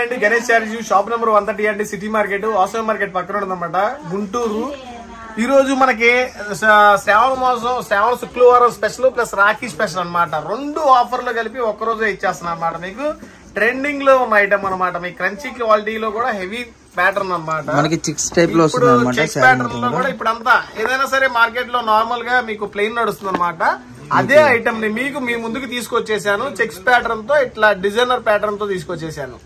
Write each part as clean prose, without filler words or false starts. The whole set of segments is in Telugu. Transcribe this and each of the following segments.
అండి గణేష్ చారిజీ షాప్ నెంబర్ 130 అండి, సిటీ మార్కెట్ వాసవి మార్కెట్ పక్కన ఉందన్నమాట, గుంటూరు. ఈ రోజు మనకి శ్రావణ మాసం శ్రావణ శుక్రవారం స్పెషల్ ప్లస్ రాఖీ స్పెషల్ అన్నమాట. రెండు ఆఫర్లు కలిపి ఒక్కరోజే ఇచ్చేస్తున్నాం అన్నమాట. మీకు ట్రెండింగ్ లో ఉన్న ఐటమ్ అనమాట. మీకు క్రంచీ క్వాలిటీలో కూడా హెవీ ప్యాటర్న్ అన్నమాట. మనకి చెక్స్ టైప్ లో వస్తుంది అన్నమాట. చెక్స్ ప్యాటర్న్ లో కూడా ఇప్పుడు అంతా ఏదైనా సరే మార్కెట్ లో నార్మల్ గా మీకు ప్లెయిన్ నడుస్తుంది అన్నమాట. అదే ఐటమ్ ని మీకు మీ ముందుకు తీసుకొచ్చేసాను. చెక్స్ ప్యాటర్న్ తో ఇట్లా డిజైనర్ ప్యాటర్న్ తో తీసుకొచ్చేసాను.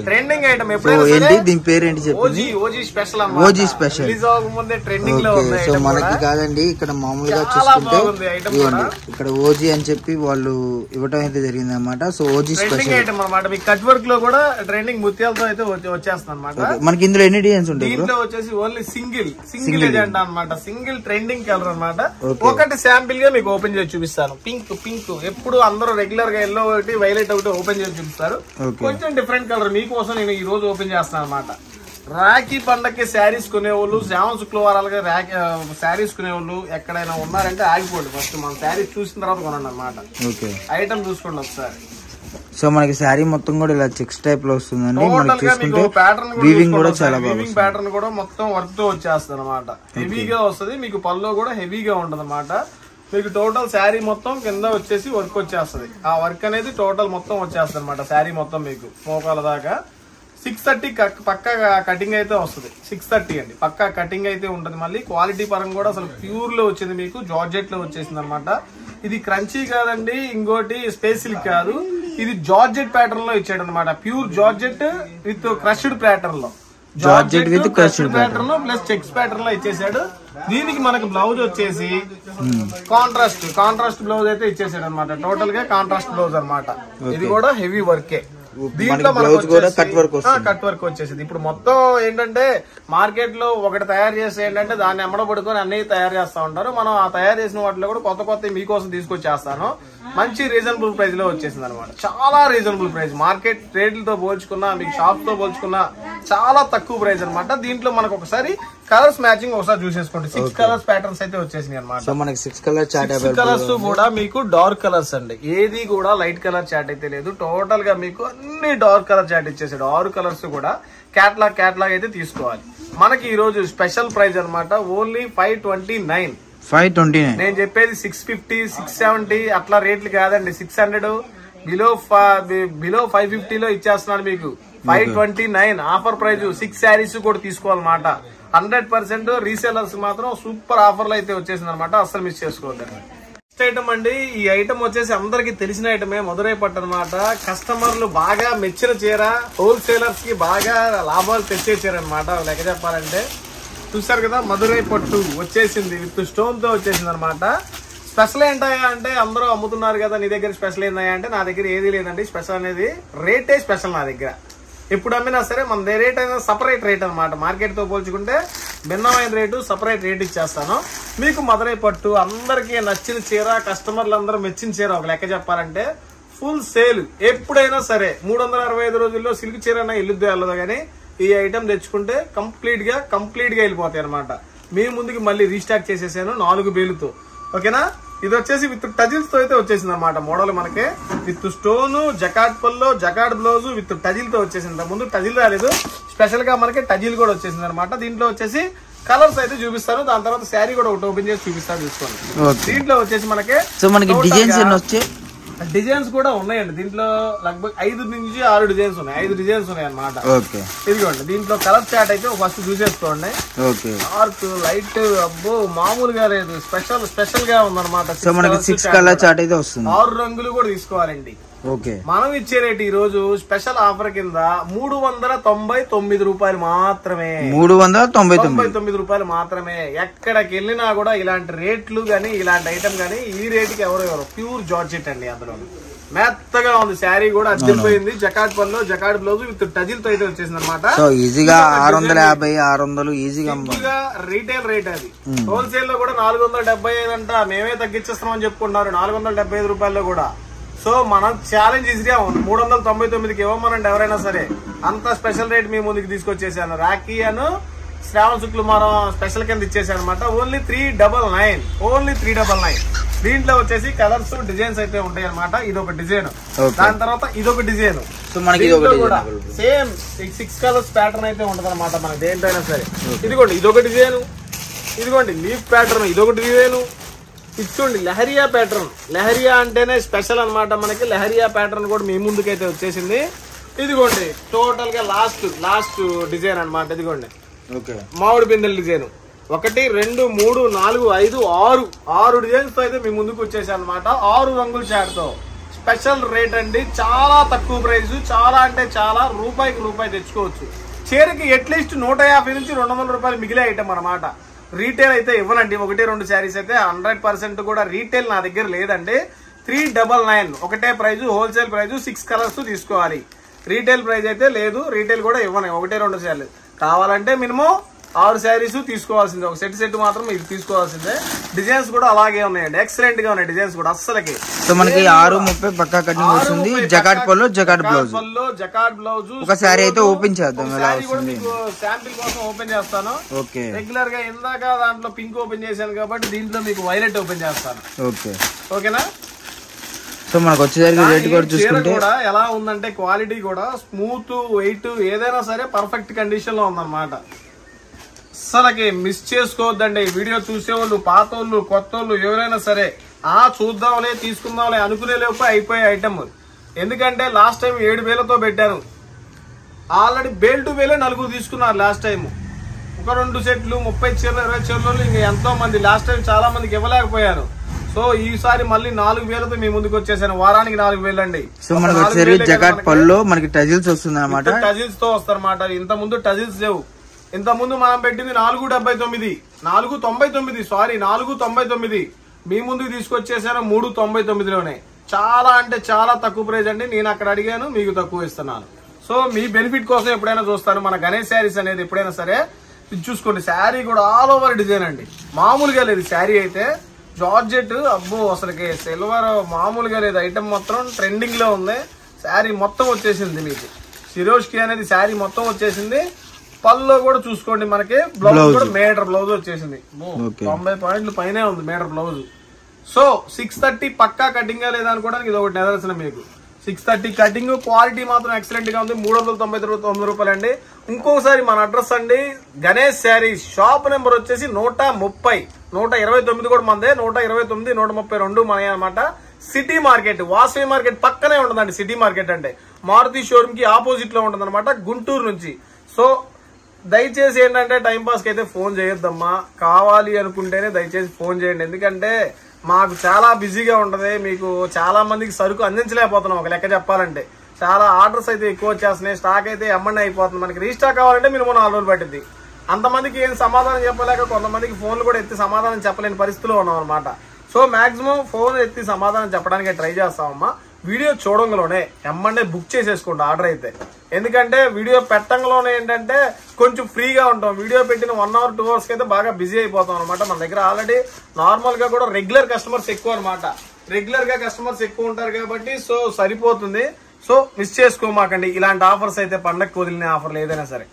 ట్రెండింగ్ ఐటమ్ దీని పేరేంటి చెప్పండి. OG special OG special release అవ్వకముందే ట్రెండింగ్ లో ఉంది. సో మనకి కాదండి, ఇక్కడ మామూలుగా చూసుకుంటే ఇక్కడ ఓజీ అని చెప్పి వాళ్ళు ఇవ్వటం అయితే జరిగింది అనమాట. సో ఓజీ స్పెషల్ ఐటమ్ అనమాట. మీకు కట్ వర్క్ లో కూడా ట్రెండింగ్ ముత్యాలతో అయితే వచ్చేస్తుంది అనమాట. మనకి ఇందులో ఎన్ని డిజైన్స్ ఉంటాయి? దీంట్లో వచ్చేసి ఓన్లీ సింగిల్ ఎజెండా అనమాట. సింగిల్ ట్రెండింగ్ కలర్ అనమాట. ఒకటి శాంపిల్ గా మీకు ఓపెన్ చేసి చూపిస్తాను. పింక్ ఎప్పుడు అందరూ రెగ్యులర్ గా ఎల్లో ఒకటి వైలెట్ ఒకటి ఓపెన్ చేసి చూపిస్తారు. కొంచెం డిఫరెంట్ కలర్ మీకోసం నేను ఈ రోజు ఓపెన్ చేస్తాను అనమాట. రాఖీ పండగకి శారీస్ కొనేవాళ్ళు, శ్రావణ శుక్రవారాలుగా శారీస్ కొనేవాళ్ళు ఎక్కడైనా ఉన్నారంటే ఆగిపోండి. ఫస్ట్ మనం శారీస్ చూసిన తర్వాత కొనండి అనమాట. ఐటమ్ చూసుకోండి ఒకసారి. సో మనకి శారీ మొత్తం కూడా ఇలా చెక్స్ టైప్ లో వస్తుందండి. వీవింగ్ కూడా చాలా వీవింగ్ ప్యాటర్న్ కూడా మొత్తం వర్క్ తో వచ్చేస్తుంది అనమాట. హెవీగా వస్తుంది. మీకు పల్లో కూడా హెవీగా ఉంటది అనమాట. మీకు టోటల్ శారీ మొత్తం కింద వచ్చేసి వర్క్ వచ్చేస్తుంది. ఆ వర్క్ అనేది టోటల్ మొత్తం వచ్చేస్తుంది అనమాట. శారీ మొత్తం మీకు మోకాల దాకా 630 పక్కా కటింగ్ అయితే వస్తుంది. 630 అండి పక్కా కటింగ్ అయితే ఉంటుంది. మళ్ళీ క్వాలిటీ పరంగా కూడా అసలు ప్యూర్ లో వచ్చింది. మీకు జార్జెట్ లో వచ్చేసింది అనమాట. ఇది క్రంచీ కాదండి, ఇంకోటి స్పేస్ సిల్క్ కాదు, ఇది జార్జెట్ ప్యాటర్న్ లో ఇచ్చాడు అనమాట. Pure georgette with crushed pattern లో, georgette with crushed pattern plus checks pattern లో ఇచ్చేసాడు. దీనికి మనకు బ్లౌజ్ వచ్చేసి కాంట్రాస్ట్ బ్లౌజ్ అయితే ఇచ్చేసాడు అనమాట. టోటల్ గా కాంట్రాస్ట్ బ్లౌజ్ అనమాట. ఇది కూడా హెవీ వర్కే. దీంట్లో కట్ వర్క్ వచ్చేసింది. ఇప్పుడు మొత్తం ఏంటంటే మార్కెట్ లో ఒకటి తయారు చేసి ఏంటంటే దాన్ని ఎమ్మడబడుకొని అన్ని తయారు చేస్తా ఉంటారు. మనం ఆ తయారు చేసిన వాటిలో కూడా కొత్త మీకోసం తీసుకొచ్చేస్తాను. మంచి రీజనబుల్ ప్రైస్ లో వచ్చేసింది అనమాట. చాలా రీజనబుల్ ప్రైస్. మార్కెట్ రేట్లతో పోల్చుకున్నా, మీకు షాప్ తో పోల్చుకున్నా చాలా తక్కువ ప్రైస్ అనమాట. దీంట్లో మనకు ఒకసారి కలర్స్ మ్యాచింగ్ ఒకసారి చూసేసుకోండి. 6 కలర్స్ ప్యాటర్న్స్ అయితే వచ్చేసినాయి అనమాట. మనకి 6 కలర్స్ కూడా మీకు డార్క్ కలర్స్ అండి. ఏది కూడా లైట్ కలర్ చాట్ అయితే లేదు. టోటల్ గా మీకు అన్ని డార్క్ కలర్ చాట్ ఇచ్చేసాడు. 6 కలర్స్ కూడా కేటలాగ్ అయితే తీసుకోవాలి. మనకి ఈ రోజు స్పెషల్ ప్రైస్ అనమాట. ఓన్లీ 529. నేను చెప్పేది 650, 670 అట్లా రేట్లు కాదండి. 600 బిలో 550 లో ఇచ్చేస్తున్నాడు మీకు. 529 ఆఫర్ ప్రైజ్. 6 శారీస్ కూడా తీసుకోవాలన్నమాట. 100% రీసేలర్స్ మాత్రం సూపర్ ఆఫర్లు అయితే వచ్చేసింది అనమాట. అస్సలు మిస్ చేసుకోవద్దండి. నెక్స్ట్ ఐటమ్ అండి. ఈ ఐటమ్ వచ్చేసి అందరికి తెలిసిన ఐటమే, మధురై పట్టు అనమాట. కస్టమర్లు బాగా మెచ్చిన చీర, హోల్సేలర్స్ కి బాగా లాభాలు తెచ్చే చీర అనమాట. లెక్క చెప్పాలంటే చూసారు కదా, మధురై పట్టు వచ్చేసింది విత్ స్టోన్ తో వచ్చేసింది అనమాట. స్పెషల్ ఏంటయ్యా అంటే అందరూ అమ్ముతున్నారు కదా, నీ దగ్గర స్పెషల్ ఏందయ్యా అంటే నా దగ్గర ఏది లేదండి. స్పెషల్ అనేది రేటే స్పెషల్ నా దగ్గర. ఎప్పుడు అమ్మినా సరే మన రేట్ అయినా సపరేట్ రేట్ అనమాట. మార్కెట్ తో పోల్చుకుంటే భిన్నమైన రేటు, సపరేట్ రేట్ ఇచ్చేస్తాను మీకు. మధురై పట్టు అందరికీ నచ్చిన చీర, కస్టమర్లు అందరూ మెచ్చిన చీర. ఒక లెక్క చెప్పాలంటే ఫుల్ సేల్. ఎప్పుడైనా సరే 365 రోజుల్లో సిల్క్ చీర అయినా ఇల్లుద్దో వెళ్ళదు, కానీ ఈ ఐటమ్ తెచ్చుకుంటే కంప్లీట్ గా వెళ్ళిపోతాయి అనమాట. మీ ముందుకి మళ్ళీ రీస్టాక్ చేసేసాను 4 బేలుతో. ఓకేనా. ఇది వచ్చేసి విత్ టజిల్స్ తో అయితే వచ్చేసింది అనమాట. మోడల్ మనకి విత్ స్టోన్, జకాట్ పల్లో, జకాట్ బ్లౌజ్ విత్ టజిల్ తో వచ్చేసింది. ముందు టజిల్ రాలేదు, స్పెషల్ గా మనకి టజిల్ కూడా వచ్చేసింది అనమాట. దీంట్లో వచ్చేసి కలర్స్ అయితే చూపిస్తాను. దాని తర్వాత శారీ కూడా ఒకటి ఓపెన్ చేసి చూపిస్తాను, చూసుకోండి. దీంట్లో వచ్చేసి మనకి డిజైన్స్ కూడా ఉన్నాయండి. దీంట్లో లగ్భగ్ 5 నుంచి 6 డిజైన్స్ ఉన్నాయి. 5 డిజైన్స్ ఉన్నాయి అనమాట. ఇదిగోండి. దీంట్లో కలర్ చాట్ అయితే ఫస్ట్ చూసేసుకోండి. డార్క్, లైట్, అబ్బో మామూలుగా లేదు. స్పెషల్ గా ఉందన్నమాట. 6 రంగులు కూడా తీసుకోవాలండి. మనం ఇచ్చే రేట్ ఈ రోజు స్పెషల్ ఆఫర్ కింద 399 రూపాయలు మాత్రమే. 399 రూపాయలు మాత్రమే. ఎక్కడికి వెళ్ళినా కూడా ఇలాంటి రేట్లు గానీ, ఇలాంటి ఐటమ్ గానీ ఈ రేటుకి ఎవరు ప్యూర్ జార్జెట్ అండి. అందులో మెత్తగా ఉంది. శారీ కూడా అద్దరిపోయింది. జకాట్ పల్లో, జకాట్ బ్లౌజ్ విత్ టజిల్ తో అయితే వచ్చేసింది అనమాట. ఈజీగా 650-600 ఈజీగా రీటైల్ రేట్ అది. హోల్సేల్ లో కూడా 475 అంట. మేమే తగ్గించేస్తున్నామని చెప్పుకుంటున్నారు 475 రూపాయల్లో కూడా. సో మనం ఛాలెంజ్ ఈజీగా ఉంది. 399కి ఇవ్వమనండి ఎవరైనా సరే. అంత స్పెషల్ రేట్ మీ ముందుకు తీసుకొచ్చేసాను. రాఖీ అను శ్రావణ శుక్లవారం స్పెషల్ కింద ఇచ్చేసాను అనమాట. ఓన్లీ 399 దీంట్లో వచ్చేసి కలర్స్ డిజైన్స్ అయితే ఉంటాయి అనమాట. ఇది ఒక డిజైన్, దాని తర్వాత ఇదొక డిజైన్, కూడా సేమ్ 6 కలర్స్ ప్యాటర్న్ అయితే ఉంటది అనమాట మనకి దేంటైనా సరే. ఇదిగోండి ఇదొక డిజైన్, ఇదిగోండి లీఫ్ ప్యాటర్న్, ఇదొక డిజైన్. ఇచ్చోండి లెహరియా ప్యాటర్న్. లెహరియా అంటేనే స్పెషల్ అనమాట మనకి. లెహరియా ప్యాటర్న్ కూడా మీ ముందుకైతే వచ్చేసింది. ఇదిగోండి టోటల్ గా లాస్ట్ డిజైన్ అనమాట. ఇదిగోండి మామిడి బిందెల డిజైన్ 1 2 3 4 5 6 డిజైన్స్ తో అయితే మీ ముందుకు వచ్చేసాను అనమాట. 6 రంగుల చాట్ తో స్పెషల్ రేట్ అండి. చాలా తక్కువ ప్రైస్, చాలా అంటే చాలా, రూపాయికి రూపాయి తెచ్చుకోవచ్చు. చీరకి అట్లీస్ట్ 150 నుంచి 200 రూపాయలు మిగిలే ఐటమ్ అనమాట. రీటైల్ అయితే ఇవ్వనండి. 1-2 శారీస్ అయితే 100% కూడా రీటైల్ నా దగ్గర లేదండి. 399 ఒకటే ప్రైజ్, హోల్సేల్ ప్రైజ్ 6 కలర్స్ తీసుకోవాలి. రీటైల్ ప్రైజ్ అయితే లేదు, రీటైల్ కూడా ఇవ్వను. 1-2 శారీలు కావాలంటే మినిమం 6 శారీస్ తీసుకోవాల్సిందే. ఒక సెట్ మాత్రం ఇది తీసుకోవాల్సిందే. డిజైన్స్ కూడా అలాగే ఉన్నాయండి, ఎక్సలెంట్ గా ఉన్నాయి డిజైన్స్ కూడా అస్సలకి. సో మనకి 6:30 పక్కా కటింగ్ వస్తుంది. జకాట్ పల్లో జకాట్ బ్లౌజ్. ఒక శారీ అయితే ఓపెన్ చేద్దాం. శాంపిల్ కోసం ఓపెన్ చేస్తాను. ఓకే, రెగ్యులర్ గా ఇందాక దాంట్లో పింక్ ఓపెన్ చేశాను కాబట్టి దీంట్లో మీకు వైలెట్ ఓపెన్ చేస్తాను. ఓకేనా. సో మనకు వచ్చేసరికి రేట్ కూడా చూసుకుంటే కూడా ఎలా ఉందంటే క్వాలిటీ కూడా స్మూత్, వెయిట్ ఏదైనా సరే పర్ఫెక్ట్ కండిషన్ లో ఉందన్నమాట. అస్సలకి మిస్ చేసుకోవద్దండి. వీడియో చూసేవాళ్ళు, పాత వాళ్ళు, కొత్త వాళ్ళు ఎవరైనా సరే చూద్దాంలే తీసుకుందాంలే అనుకునే లోపు అయిపోయే ఐటమ్. ఎందుకంటే లాస్ట్ టైం 7,000తో పెట్టాను. ఆల్రెడీ బేల్ టు బేలే 4 తీసుకున్నారు లాస్ట్ టైం. ఒక 2 సెట్లు 30 చీరలు 20 చీరలు ఇంకా ఎంతో మంది లాస్ట్ టైం చాలా మందికి ఇవ్వలేకపోయాను. సో ఈసారి మళ్ళీ 4,000తో మీ ముందుకు వచ్చేసాను. వారానికి 4,000 అండి. సో మనకి జకాట్ పల్లో మనకి టజిల్స్ వస్తుంది అనమాట. టజిల్స్ తో వస్తారన్నమాట. ఇంత ముందు టజిల్స్ లేవు. ఇంత ముందు మనం పెట్టింది 499 మీ ముందుకు తీసుకొచ్చేసాను 399లోనే. చాలా అంటే చాలా తక్కువ ప్రైస్ అండి. నేను అక్కడ అడిగాను, మీకు తక్కువ ఇస్తున్నాను. సో మీ బెనిఫిట్ కోసం ఎప్పుడైనా చూస్తాను. మన గణేష్ శారీస్ అనేది ఎప్పుడైనా సరే ఇది చూసుకోండి. శారీ కూడా ఆల్ ఓవర్ డిజైన్ అండి, మామూలుగా లేదు. శారీ అయితే జార్జెట్, అబ్బో అసలుకి సిల్వర్ మామూలుగా లేదు. ఐటమ్ మొత్తం ట్రెండింగ్ లో ఉంది. శారీ మొత్తం వచ్చేసింది మీకు. సిరోష్కి అనేది శారీ మొత్తం వచ్చేసింది. పల్లో కూడా చూసుకోండి, మనకి బ్లౌజ్ కూడా మీటర్ బ్లౌజ్ వచ్చేసింది. 90 పాయింట్లు పైనే ఉంది మీటర్ బ్లౌజ్. సో 630 పక్కా కటింగ్ గా లేదా అనుకోవడానికి ఇది ఒకటి నిదర్శనం మీకు. 630 కటింగ్, క్వాలిటీ మాత్రం ఎక్సలెంట్ గా ఉంది. 399 రూపాయలు అండి. ఇంకోసారి మన అడ్రస్ అండి గణేష్ శారీస్. షాప్ నెంబర్ వచ్చేసి 130, 129 కూడా మందే. 129, 132 మనయే అనమాట. సిటీ మార్కెట్, వాసవి మార్కెట్ పక్కనే ఉంటుందండి. సిటీ మార్కెట్ అంటే మారుతి షోరూమ్ కి ఆపోజిట్ లో ఉంటుంది అనమాట, గుంటూరు నుంచి. సో దయచేసి ఏంటంటే టైం పాస్ కి అయితే ఫోన్ చేయొద్దమ్మా. కావాలి అనుకుంటేనే దయచేసి ఫోన్ చేయండి. ఎందుకంటే మాకు చాలా బిజీగా ఉంటది. మీకు చాలా మందికి సరుకు అందించలేకపోతున్నాం. ఒక లెక్క చెప్పాలంటే చాలా ఆర్డర్స్ అయితే ఎక్కువ వచ్చేస్తున్నాయి. స్టాక్ అయితే ఎమ్మని అయిపోతుంది. మనకి రీస్టాక్ కావాలంటే మినిమం 4 రోజులు పట్టింది. అంతమందికి ఏం సమాధానం చెప్పలేక కొంతమందికి ఫోన్లు కూడా ఎత్తి సమాధానం చెప్పలేని పరిస్థితిలో ఉన్నాం అనమాట. సో మాక్సిమం ఫోన్ ఎత్తి సమాధానం చెప్పడానికి ట్రై చేస్తామమ్మా. వీడియో చూడంలోనే ఎమ్మండే బుక్ చేసేసుకోండి ఆర్డర్ అయితే. ఎందుకంటే వీడియో పెట్టంలోనే ఏంటంటే కొంచెం ఫ్రీగా ఉంటాం. వీడియో పెట్టిన 1 hour 2 hours అయితే బాగా బిజీ అయిపోతాం అనమాట. మన దగ్గర ఆల్రెడీ నార్మల్ గా కూడా రెగ్యులర్ కస్టమర్స్ ఎక్కువ అనమాట. రెగ్యులర్ గా కస్టమర్స్ ఎక్కువ ఉంటారు కాబట్టి సో సరిపోతుంది. సో మిస్ చేసుకోమాకండి ఇలాంటి ఆఫర్స్ అయితే. పండగకు వదిలిన ఆఫర్లు ఏదైనా సరే.